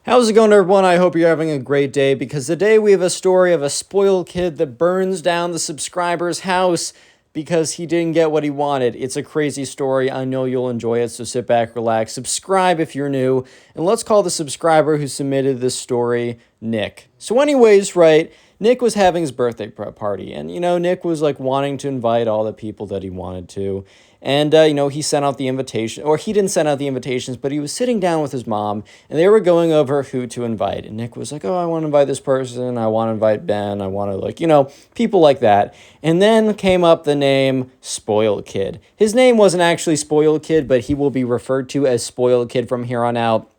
How's it going, everyone? I hope you're having a great day because today we have a story of a spoiled kid that burns down the subscriber's house because he didn't get what he wanted. It's a crazy story. I know you'll enjoy it, so sit back, relax, subscribe if you're new, and let's call the subscriber who submitted this story Nick. So anyways, right, Nick was having his birthday party, and Nick was like wanting to invite all the people that he wanted to. And, he sent out the invitation, or he didn't send out the invitations, but he was sitting down with his mom, and they were going over who to invite. And Nick was like, oh, I want to invite this person. I want to invite Ben. I want to, people like that. And then came up the name Spoiled Kid. His name wasn't actually Spoiled Kid, but he will be referred to as Spoiled Kid from here on out.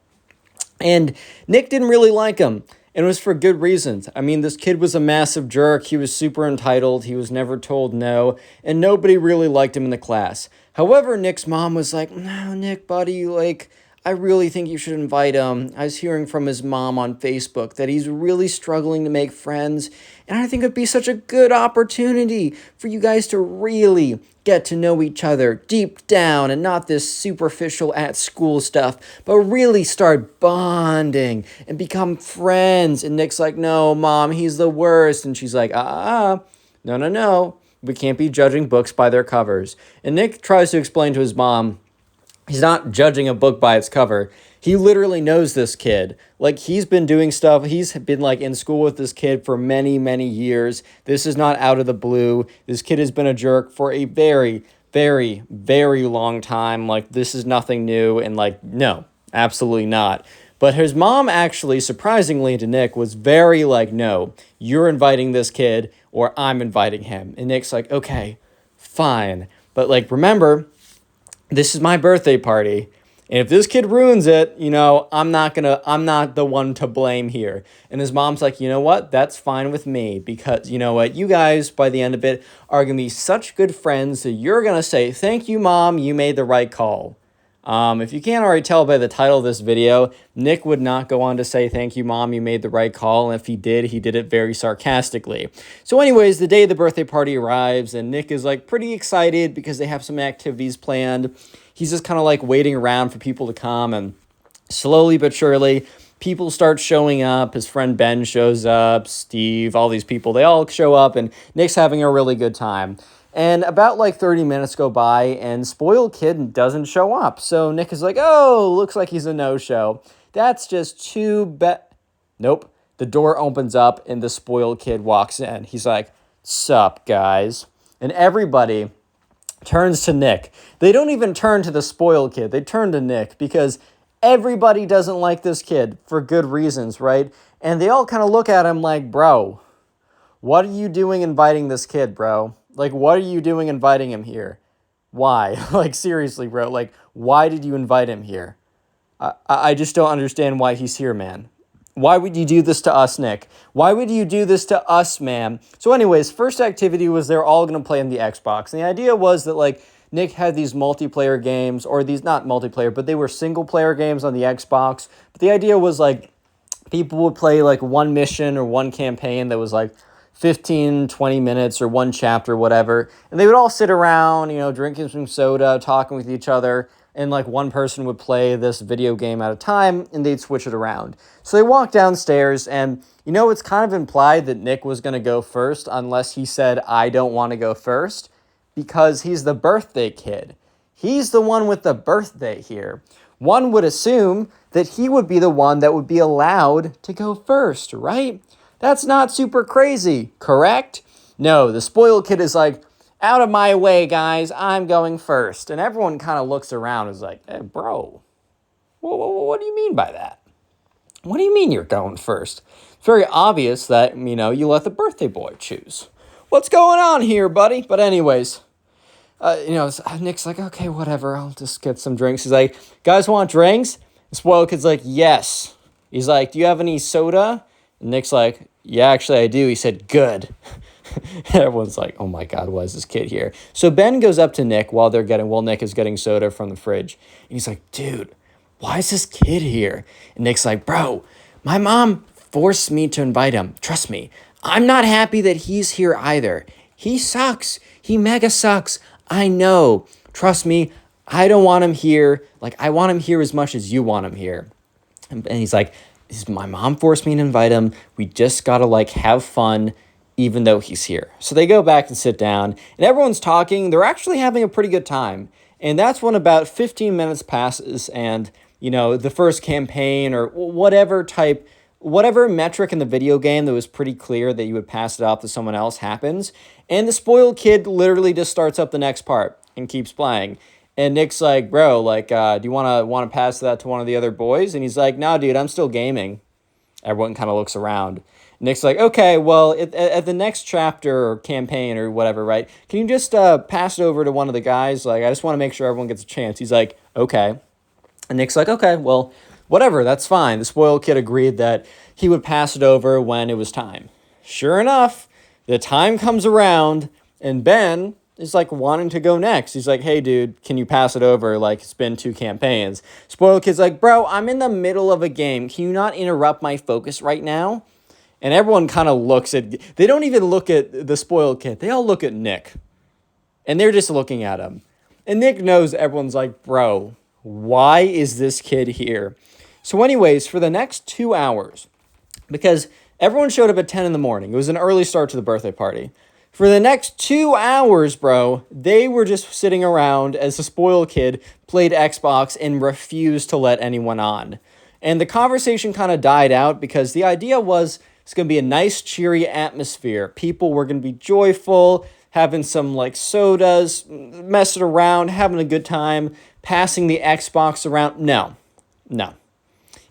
And Nick didn't really like him. And it was for good reasons. I mean, this kid was a massive jerk. He was super entitled. He was never told no. And nobody really liked him in the class. However, Nick's mom was like, no, Nick, buddy, I really think you should invite him. I was hearing from his mom on Facebook that he's really struggling to make friends. And I think it'd be such a good opportunity for you guys to really get to know each other deep down and not this superficial at school stuff, but really start bonding and become friends. And Nick's like, no, Mom, he's the worst. And she's like, no. We can't be judging books by their covers. And Nick tries to explain to his mom, he's not judging a book by its cover. He literally knows this kid. He's been doing stuff. He's been, in school with this kid for many, many years. This is not out of the blue. This kid has been a jerk for a very, very, very long time. This is nothing new. And, no, absolutely not. But his mom actually, surprisingly to Nick, was very no, you're inviting this kid or I'm inviting him. And Nick's like, okay, fine. But, remember, this is my birthday party. And if this kid ruins it, I'm not the one to blame here. And his mom's like, you know what? That's fine with me because you know what? You guys, by the end of it, are going to be such good friends that you're going to say, thank you, Mom. You made the right call. If you can't already tell by the title of this video, Nick would not go on to say, thank you, Mom, you made the right call. And if he did it very sarcastically. So anyways, the day the birthday party arrives and Nick is pretty excited because they have some activities planned. He's just kind of waiting around for people to come, and slowly but surely, people start showing up. His friend Ben shows up, Steve, all these people, they all show up, and Nick's having a really good time. And about 30 minutes go by, and Spoiled Kid doesn't show up. So Nick is like, oh, looks like he's a no-show. That's just too bad. Nope. The door opens up, and the Spoiled Kid walks in. He's like, sup, guys? And everybody turns to Nick. They don't even turn to the Spoiled Kid. They turn to Nick because everybody doesn't like this kid for good reasons, right? And they all kind of look at him like, bro, what are you doing inviting this kid, bro? What are you doing inviting him here? Why? Seriously, bro. Why did you invite him here? I just don't understand why he's here, man. Why would you do this to us, Nick? Why would you do this to us, man? So anyways, first activity was they're all going to play on the Xbox. And the idea was that, Nick had these multiplayer games, or these, not multiplayer, but they were single-player games on the Xbox. But the idea was, people would play, one mission or one campaign that was, 15, 20 minutes or one chapter, whatever. And they would all sit around, drinking some soda, talking with each other. And one person would play this video game at a time and they'd switch it around. So they walked downstairs and, it's kind of implied that Nick was going to go first unless he said, I don't want to go first, because he's the birthday kid. He's the one with the birthday here. One would assume that he would be the one that would be allowed to go first, right? That's not super crazy, correct? No, the Spoiled Kid is like, out of my way, guys, I'm going first. And everyone kind of looks around and is like, hey, bro, what do you mean by that? What do you mean you're going first? It's very obvious that, you let the birthday boy choose. What's going on here, buddy? But anyways, Nick's like, okay, whatever, I'll just get some drinks. He's like, guys want drinks? The Spoiled Kid's like, yes. He's like, do you have any soda? And Nick's like, yeah, actually I do. He said, good. Everyone's like, oh my God, why is this kid here? So Ben goes up to Nick while Nick is getting soda from the fridge. And he's like, dude, why is this kid here? And Nick's like, bro, my mom forced me to invite him. Trust me. I'm not happy that he's here either. He sucks. He mega sucks. I know. Trust me. I don't want him here. I want him here as much as you want him here. And he's like, My mom forced me to invite him. We just got to like have fun even though he's here. So they go back and sit down and everyone's talking. They're actually having a pretty good time. And that's when about 15 minutes passes and, you know, the first campaign or whatever metric in the video game that was pretty clear that you would pass it off to someone else happens. And the spoiled kid literally just starts up the next part and keeps playing. And Nick's like, bro, like, do you want to pass that to one of the other boys? And he's like, no, dude, I'm still gaming. Everyone kind of looks around. Nick's like, okay, well, at the next chapter or campaign or whatever, right? Can you just pass it over to one of the guys? Like, I just want to make sure everyone gets a chance. He's like, okay. And Nick's like, okay, well, whatever, that's fine. The spoiled kid agreed that he would pass it over when it was time. Sure enough, the time comes around, and Ben is like wanting to go next. He's like, hey, dude, can you pass it over? Like, it's been 2 campaigns. Spoiled kid's like, bro, I'm in the middle of a game. Can you not interrupt my focus right now? And everyone kind of looks at... They don't even look at the spoiled kid. They all look at Nick. And they're just looking at him. And Nick knows everyone's like, bro, why is this kid here? So anyways, for the next 2 hours, because everyone showed up at 10 in the morning. It was an early start to the birthday party. For the next 2 hours, bro, they were just sitting around as the spoiled kid played Xbox and refused to let anyone on. And the conversation kind of died out because the idea was it's going to be a nice, cheery atmosphere. People were going to be joyful, having some like sodas, messing around, having a good time, passing the Xbox around. No.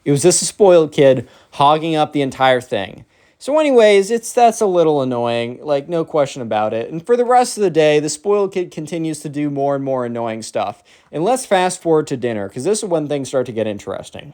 It was just a spoiled kid hogging up the entire thing. So anyways, that's a little annoying, like no question about it. And for the rest of the day, the spoiled kid continues to do more and more annoying stuff. And let's fast forward to dinner, because this is when things start to get interesting.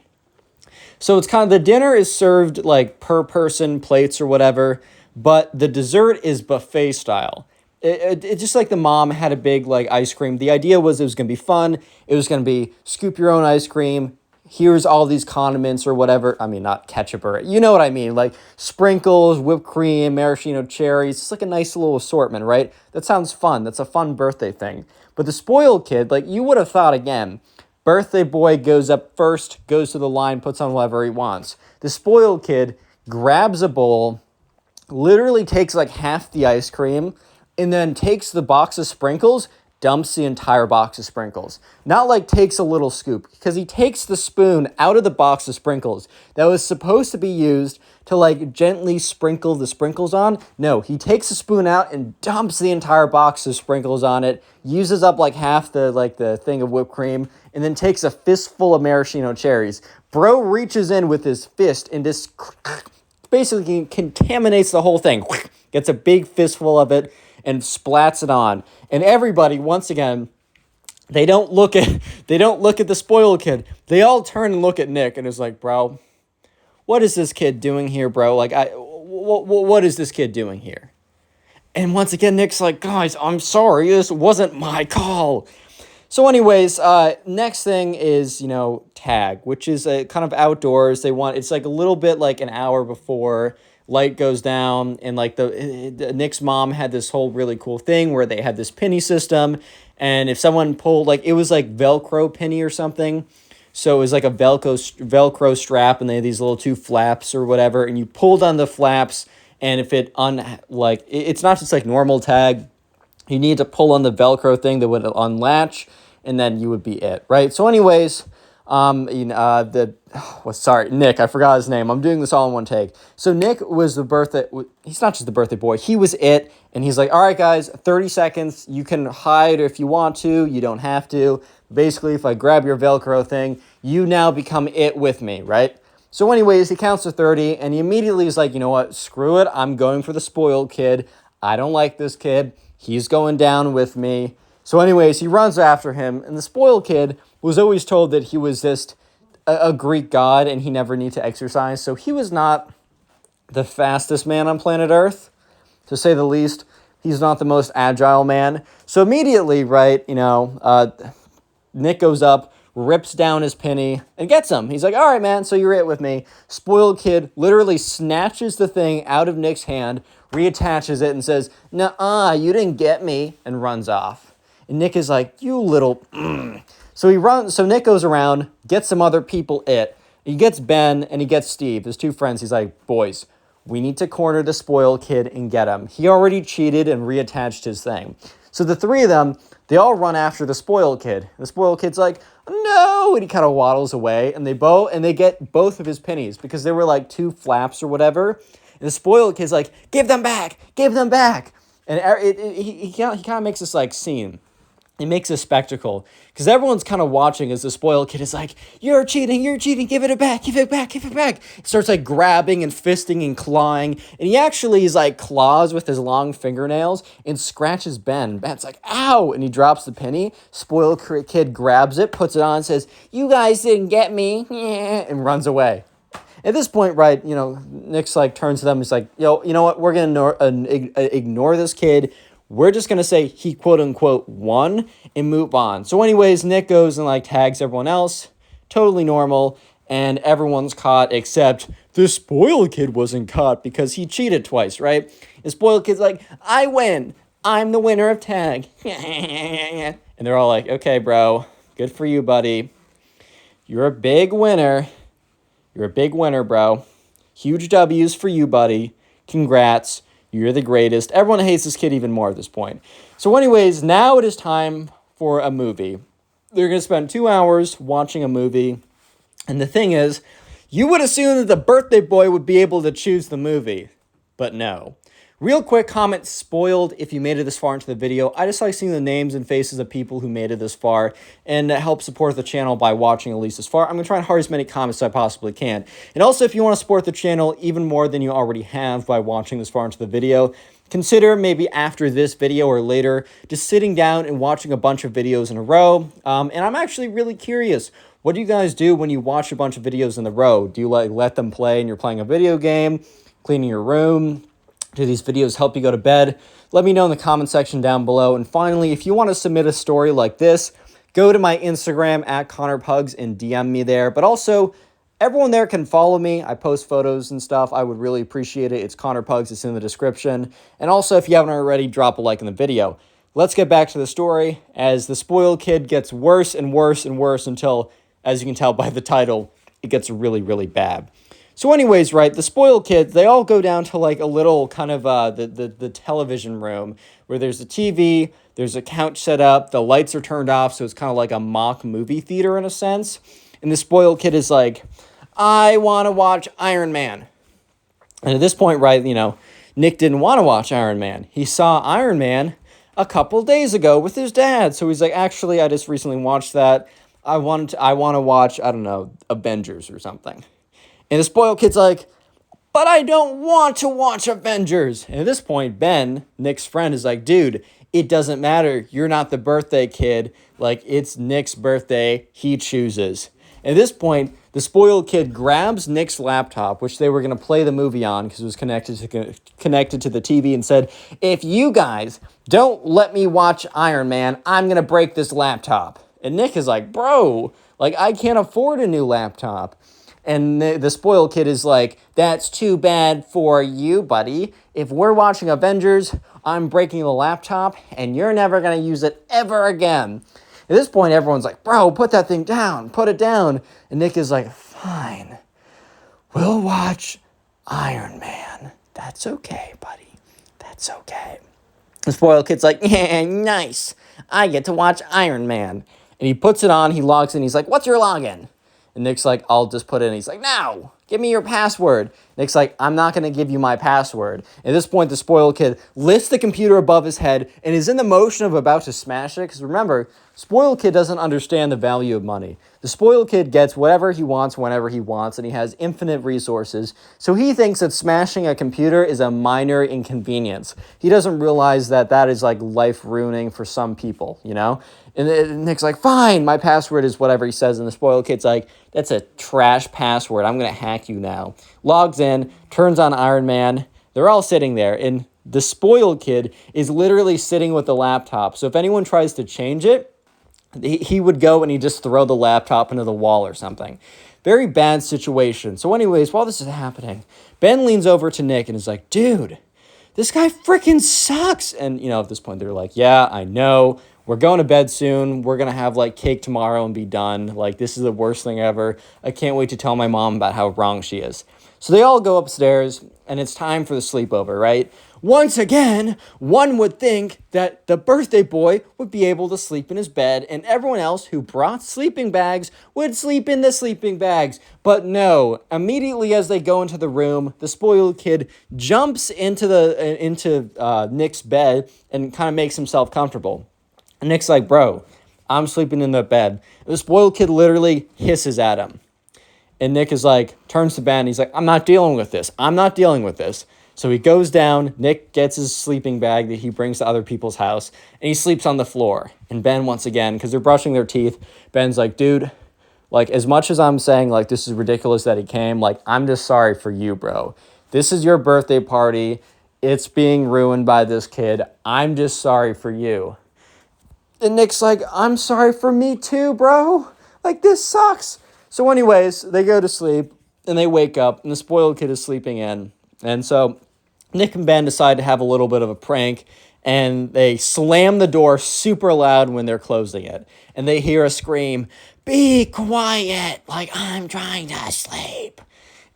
So it's kind of, the dinner is served like per person plates or whatever, but the dessert is buffet style. It just like the mom had a big like ice cream. The idea was it was going to be fun. It was going to be scoop your own ice cream. Here's all these condiments or whatever. I mean, not ketchup or, you know what I mean? Like sprinkles, whipped cream, maraschino cherries. It's like a nice little assortment, right? That sounds fun. That's a fun birthday thing. But the spoiled kid, like you would have thought again, birthday boy goes up first, goes to the line, puts on whatever he wants. The spoiled kid grabs a bowl, literally takes like half the ice cream, and then takes the box of sprinkles, dumps the entire box of sprinkles. Not like takes a little scoop, because he takes the spoon out of the box of sprinkles that was supposed to be used to like gently sprinkle the sprinkles on. No, he takes the spoon out and dumps the entire box of sprinkles on it, uses up like half the thing of whipped cream, and then takes a fistful of maraschino cherries. Bro reaches in with his fist and just basically contaminates the whole thing. Gets a big fistful of it and splats it on. And everybody, once again, they don't look at the spoiled kid. They all turn and look at Nick and is like, bro, what is this kid doing here, bro? Like, what is this kid doing here? And once again, Nick's like, guys, I'm sorry, this wasn't my call. So anyways, next thing is, tag, which is a kind of outdoors. It's like a little bit like an hour before light goes down, and like the Nick's mom had this whole really cool thing where they had this penny system, and if someone pulled, like, it was like Velcro penny or something, so it was like a Velcro strap, and they had these little 2 flaps or whatever, and you pulled on the flaps, and if it's not just like normal tag, you need to pull on the Velcro thing that would unlatch, and then you would be it, right? So anyways, Nick, I forgot his name. I'm doing this all in one take. So Nick was he's not just the birthday boy, he was it, and he's like, all right, guys, 30 seconds, you can hide if you want to, you don't have to. Basically, if I grab your Velcro thing, you now become it with me, right? So anyways, he counts to 30, and he immediately is like, you know what, screw it, I'm going for the spoiled kid. I don't like this kid. He's going down with me. So anyways, he runs after him, and the spoiled kid was always told that he was just a Greek god and he never needed to exercise. So he was not the fastest man on planet Earth, to say the least. He's not the most agile man. So immediately, right, Nick goes up, rips down his penny, and gets him. He's like, all right, man, so you're it with me. Spoiled kid literally snatches the thing out of Nick's hand, reattaches it, and says, nuh-uh, you didn't get me, and runs off. And Nick is like, you little... So Nick goes around, gets some other people it, He gets Ben and he gets Steve, his two friends. He's like, boys, we need to corner the spoiled kid and get him. He already cheated and reattached his thing. So the three of them, they all run after the spoiled kid. The spoiled kid's like, no, and he kind of waddles away, and they get both of his pennies because there were like 2 flaps or whatever. And the spoiled kid's like, give them back, give them back. And he kind of makes this like scene. It makes a spectacle because everyone's kind of watching as the spoiled kid is like, you're cheating, give it back, give it back, give it back. He starts like grabbing and fisting and clawing. And he actually is like claws with his long fingernails and scratches Ben. Ben's like, ow. And he drops the penny. Spoiled kid grabs it, puts it on and says, you guys didn't get me. And runs away. At this point, right, Nick's like turns to them. He's like, yo, you know what? We're going to ignore this kid. We're just going to say he quote-unquote won and move on. So anyways, Nick goes and like tags everyone else. Totally normal. And everyone's caught except the spoiled kid wasn't caught because he cheated twice, right? The spoiled kid's like, I win. I'm the winner of tag. And they're all like, okay, bro. Good for you, buddy. You're a big winner. You're a big winner, bro. Huge W's for you, buddy. Congrats. You're the greatest. Everyone hates this kid even more at this point. So anyways, now it is time for a movie. They're going to spend 2 hours watching a movie. And the thing is, you would assume that the birthday boy would be able to choose the movie. But no. Real quick comment, spoiled if you made it this far into the video. I just like seeing the names and faces of people who made it this far and help support the channel by watching at least this far. I'm going to try and hard as many comments as I possibly can. And also, if you want to support the channel even more than you already have by watching this far into the video, consider maybe after this video or later just sitting down and watching a bunch of videos in a row. And I'm actually really curious. What do you guys do when you watch a bunch of videos in a row? Do you like let them play and you're playing a video game, cleaning your room? Do these videos help you go to bed? Let me know in the comment section down below. And finally, if you want to submit a story like this, go to my Instagram at ConnorPugs and DM me there. But also, everyone there can follow me. I post photos and stuff. I would really appreciate it. It's Connor Pugs. It's in the description. And also, if you haven't already, drop a like in the video. Let's get back to the story as the spoiled kid gets worse and worse and worse until, as you can tell by the title, it gets really, really bad. So anyways, right, the spoiled kids, they all go down to like a little kind of the television room where there's a TV, there's a couch set up, the lights are turned off, so it's kind of like a mock movie theater in a sense. And the spoiled kid is like, I want to watch Iron Man. And at this point, right, Nick didn't want to watch Iron Man. He saw Iron Man a couple days ago with his dad. So he's like, actually, I just recently watched that. I want to watch, I don't know, Avengers or something. And the spoiled kid's like, but I don't want to watch Avengers. And at this point, Ben, Nick's friend, is like, dude, it doesn't matter. You're not the birthday kid. Like, it's Nick's birthday. He chooses. At this point, the spoiled kid grabs Nick's laptop, which they were going to play the movie on because it was connected to the TV, and said, if you guys don't let me watch Iron Man, I'm going to break this laptop. And Nick is like, bro, like, I can't afford a new laptop. And the spoiled kid is like, that's too bad for you, buddy. If we're watching Avengers, I'm breaking the laptop, and you're never going to use it ever again. At this point, everyone's like, bro, put that thing down. Put it down. And Nick is like, fine. We'll watch Iron Man. That's okay, buddy. That's okay. The spoiled kid's like, yeah, nice. I get to watch Iron Man. And he puts it on. He logs in. He's like, what's your login? And Nick's like, I'll just put it in. He's like, no, give me your password. Nick's like, I'm not going to give you my password. At this point, the spoiled kid lifts the computer above his head and is in the motion of about to smash it. Because remember, spoiled kid doesn't understand the value of money. The spoiled kid gets whatever he wants whenever he wants, and he has infinite resources. So he thinks that smashing a computer is a minor inconvenience. He doesn't realize that that is like life-ruining for some people, And Nick's like, fine, my password is whatever he says. And the spoiled kid's like, that's a trash password. I'm going to hack you now. Logs in, turns on Iron Man. They're all sitting there. And the spoiled kid is literally sitting with the laptop. So if anyone tries to change it, he would go and he'd just throw the laptop into the wall or something. Very bad situation. So anyways, while this is happening, Ben leans over to Nick and is like, dude, this guy freaking sucks. And, at this point, they're like, yeah, I know. we're going to bed soon. We're going to have like cake tomorrow and be done. Like, this is the worst thing ever. I can't wait to tell my mom about how wrong she is. So they all go upstairs, and it's time for the sleepover, right? Once again, one would think that the birthday boy would be able to sleep in his bed, and everyone else who brought sleeping bags would sleep in the sleeping bags. But no, immediately as they go into the room, the spoiled kid jumps into Nick's bed and kind of makes himself comfortable. And Nick's like, bro, I'm sleeping in the bed. The spoiled kid literally hisses at him. And Nick is like, turns to Ben, and he's like, I'm not dealing with this. I'm not dealing with this. So he goes down, Nick gets his sleeping bag that he brings to other people's house, and he sleeps on the floor. And Ben, once again, because they're brushing their teeth, Ben's like, dude, like, as much as I'm saying, like, this is ridiculous that he came, like, I'm just sorry for you, bro. This is your birthday party. It's being ruined by this kid. I'm just sorry for you. And Nick's like, I'm sorry for me too, bro. Like, this sucks. So anyways, they go to sleep, and they wake up, and the spoiled kid is sleeping in. And so Nick and Ben decide to have a little bit of a prank, and they slam the door super loud when they're closing it. And they hear a scream, be quiet, like I'm trying to sleep.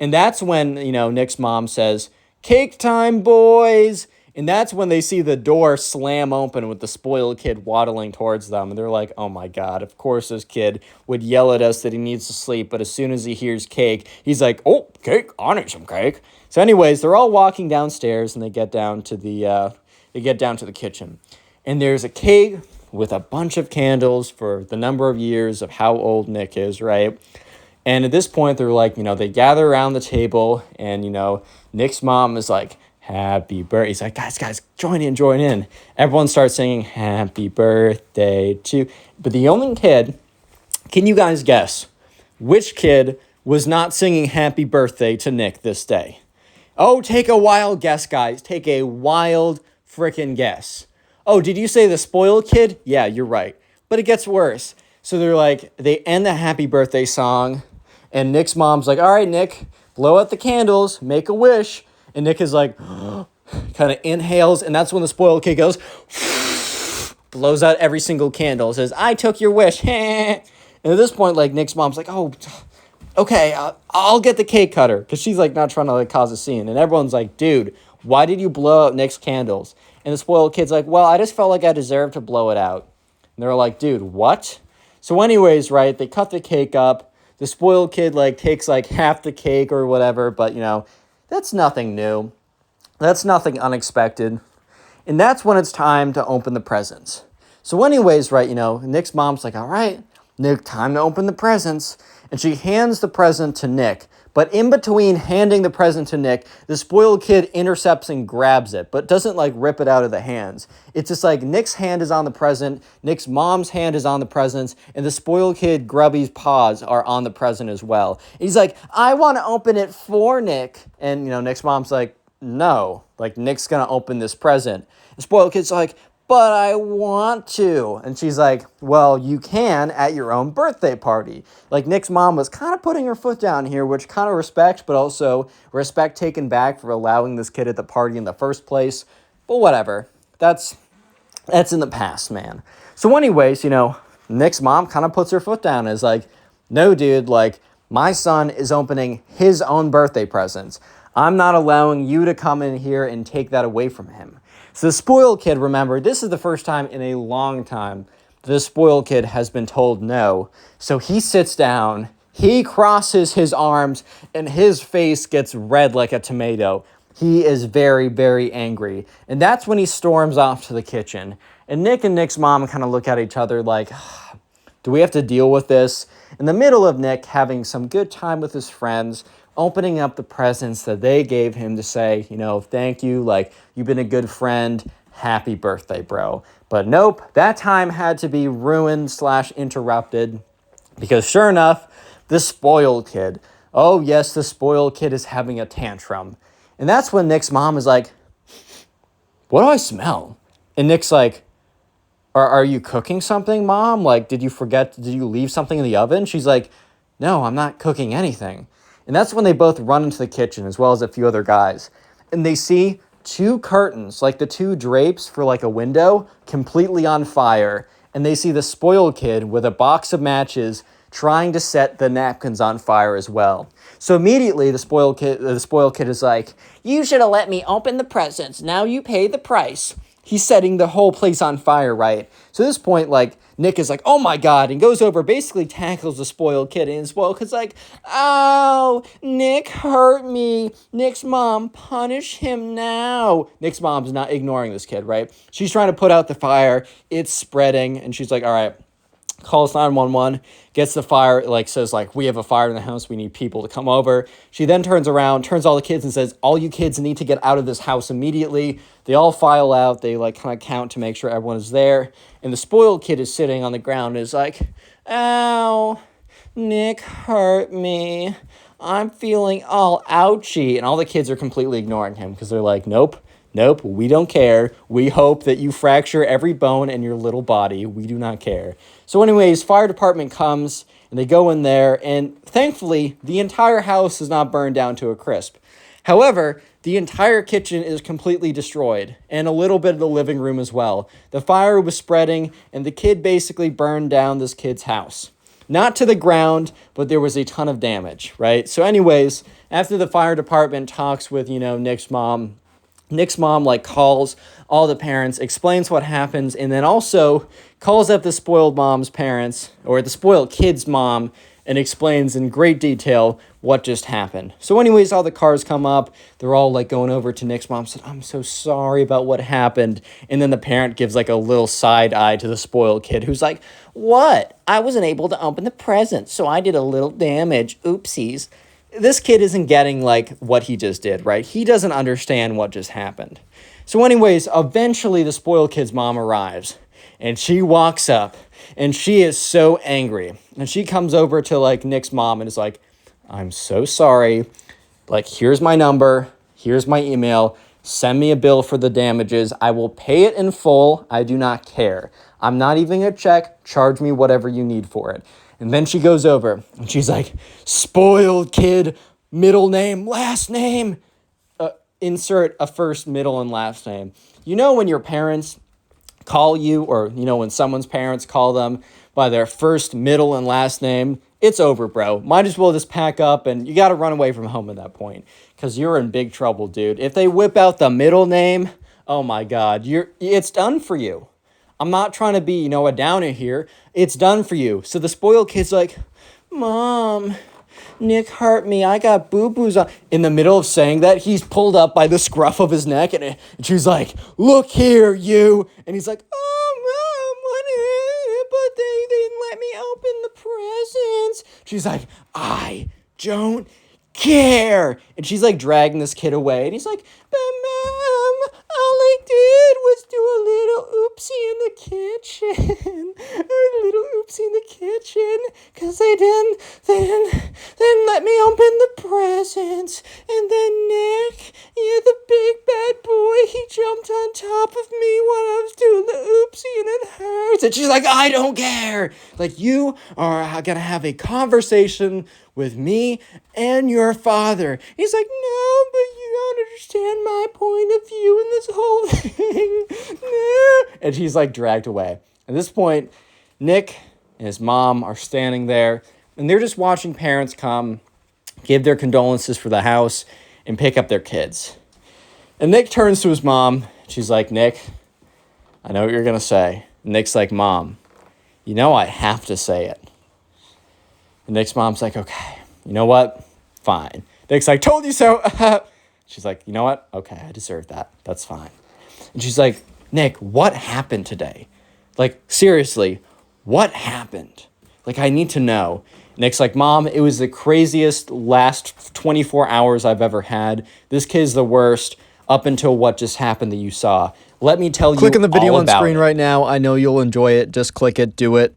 And that's when, Nick's mom says, cake time, boys. And that's when they see the door slam open with the spoiled kid waddling towards them. And they're like, oh my God, of course this kid would yell at us that he needs to sleep. But as soon as he hears cake, he's like, oh, cake, I need some cake. So anyways, they're all walking downstairs and they get down to the kitchen. And there's a cake with a bunch of candles for the number of years of how old Nick is, right? And at this point, they're like, they gather around the table and, Nick's mom is like, happy birthday. He's like, guys, join in. Everyone starts singing happy birthday to, but the only kid, can you guys guess which kid was not singing happy birthday to Nick this day? Oh, take a wild guess, guys. Take a wild freaking guess. Oh, did you say the spoiled kid? Yeah, you're right. But it gets worse. So they end the happy birthday song, and Nick's mom's like, all right, Nick, blow out the candles, make a wish. And Nick is like, kind of inhales, and that's when the spoiled kid goes, blows out every single candle, says, I took your wish. And at this point, Nick's mom's like, oh, okay, I'll get the cake cutter, because she's, not trying to, cause a scene. And everyone's like, dude, why did you blow out Nick's candles? And the spoiled kid's like, well, I just felt like I deserved to blow it out. And they're like, dude, what? So anyways, right, they cut the cake up. The spoiled kid, takes, half the cake or whatever, but, that's nothing new. That's nothing unexpected. And that's when it's time to open the presents. So anyways, right, Nick's mom's like, all right, Nick, time to open the presents. And she hands the present to Nick. But in between handing the present to Nick, the spoiled kid intercepts and grabs it, but doesn't rip it out of the hands. It's just Nick's hand is on the present, Nick's mom's hand is on the presents, and the spoiled kid Grubby's paws are on the present as well. He's like, I want to open it for Nick. And, Nick's mom's like, no, Nick's going to open this present. The spoiled kid's like, but I want to. And she's like, well, you can at your own birthday party. Nick's mom was kind of putting her foot down here, which kind of respect, but also respect taken back for allowing this kid at the party in the first place. But whatever. That's in the past, man. So anyways, Nick's mom kind of puts her foot down and is like, no, dude, my son is opening his own birthday presents. I'm not allowing you to come in here and take that away from him. So the spoiled kid, remember, this is the first time in a long time the spoiled kid has been told no. So he sits down, he crosses his arms, and his face gets red like a tomato. He is very, very angry. And that's when he storms off to the kitchen. And Nick and Nick's mom kind of look at each other like, do we have to deal with this? In the middle of Nick having some good time with his friends, opening up the presents that they gave him to say, thank you, you've been a good friend, happy birthday, bro. But nope, that time had to be ruined/interrupted because sure enough, the spoiled kid, oh yes, the spoiled kid is having a tantrum. And that's when Nick's mom is like, what do I smell? And Nick's like, are you cooking something, Mom? Did you leave something in the oven? She's like, no, I'm not cooking anything. And that's when they both run into the kitchen, as well as a few other guys. And they see two curtains, the two drapes for a window, completely on fire. and they see the spoiled kid with a box of matches trying to set the napkins on fire as well. So immediately the spoiled kid is like, "You should have let me open the presents. Now you pay the price." He's setting the whole place on fire, right? So at this point, like, Nick is like, "Oh my God," and goes over, basically tackles the spoiled kid, and the spoiled kid's like, "Ow, Nick hurt me. Nick's mom, punish him now." Nick's mom's not ignoring this kid, right? She's trying to put out the fire. It's spreading, and she's like, "All right." Calls 911, gets the fire, like says like, "We have a fire in the house, we need people to come over." She then turns around, turns all the kids and says, "All you kids need to get out of this house immediately." They all file out, they like kind of count to make sure everyone is there. And the spoiled kid is sitting on the ground and is like, "Ow, Nick hurt me. I'm feeling all ouchy." And all the kids are completely ignoring him because they're like, "Nope. Nope, we don't care. We hope that you fracture every bone in your little body. We do not care." So anyways, fire department comes, and they go in there, and thankfully, the entire house is not burned down to a crisp. However, the entire kitchen is completely destroyed, and a little bit of the living room as well. The fire was spreading, and the kid basically burned down this kid's house. Not to the ground, but there was a ton of damage, right? So anyways, after the fire department talks with, Nick's mom like calls all the parents, explains what happens, and then also calls up the spoiled mom's parents, or the spoiled kid's mom, and explains in great detail what just happened. So anyways, all the cars come up. They're all like going over to Nick's mom, said, "I'm so sorry about what happened." And then the parent gives like a little side eye to the spoiled kid who's like, "What? I wasn't able to open the present, so I did a little damage. Oopsies." This kid isn't getting like what he just did, right? He doesn't understand what just happened. So anyways, eventually the spoiled kid's mom arrives, and she walks up, and she is so angry. And she comes over to like Nick's mom and is like, "I'm so sorry. Like, here's my number. Here's my email. Send me a bill for the damages. I will pay it in full. I do not care. I'm not even a check. Charge me whatever you need for it." And then she goes over and she's like, "Spoiled kid, middle name, last name." Insert a first, middle, and last name. When your parents call you, or, when someone's parents call them by their first, middle, and last name, it's over, bro. Might as well just pack up, and you got to run away from home at that point because you're in big trouble, dude. If they whip out the middle name, oh my God, it's done for you. I'm not trying to be, a downer here. It's done for you. So the spoiled kid's like, "Mom, Nick hurt me. I got boo-boos on." In the middle of saying that, he's pulled up by the scruff of his neck, and she's like, "Look here, you." And he's like, "Oh, Mom, but they didn't let me open the presents." She's like, "I don't care." And she's like dragging this kid away, and he's like, "But Mom, all I did was do a little oopsie in the kitchen." A little oopsie in the kitchen, because they didn't let me open the presents. And then Nick, the big bad boy, he jumped on top of me when I was doing the oopsie, and it hurts. And she's like, "I don't care. Like, you are gonna have a conversation with me and your father." He's like, "No, but you don't understand my point of view in this whole thing." No. And he's like dragged away. At this point, Nick and his mom are standing there, and they're just watching parents come, give their condolences for the house, and pick up their kids. And Nick turns to his mom. She's like, "Nick, I know what you're going to say." And Nick's like, "Mom, I have to say it." And Nick's mom's like, "Okay, you know what? Fine." Nick's like, "Told you so." She's like, "You know what? Okay, I deserve that. That's fine." And she's like, "Nick, what happened today? Like, seriously, what happened? Like, I need to know." Nick's like, "Mom, it was the craziest last 24 hours I've ever had. This kid's the worst up until what just happened that you saw. Let me tell you all about it." Click on the video on screen right now. I know you'll enjoy it. Just click it. Do it.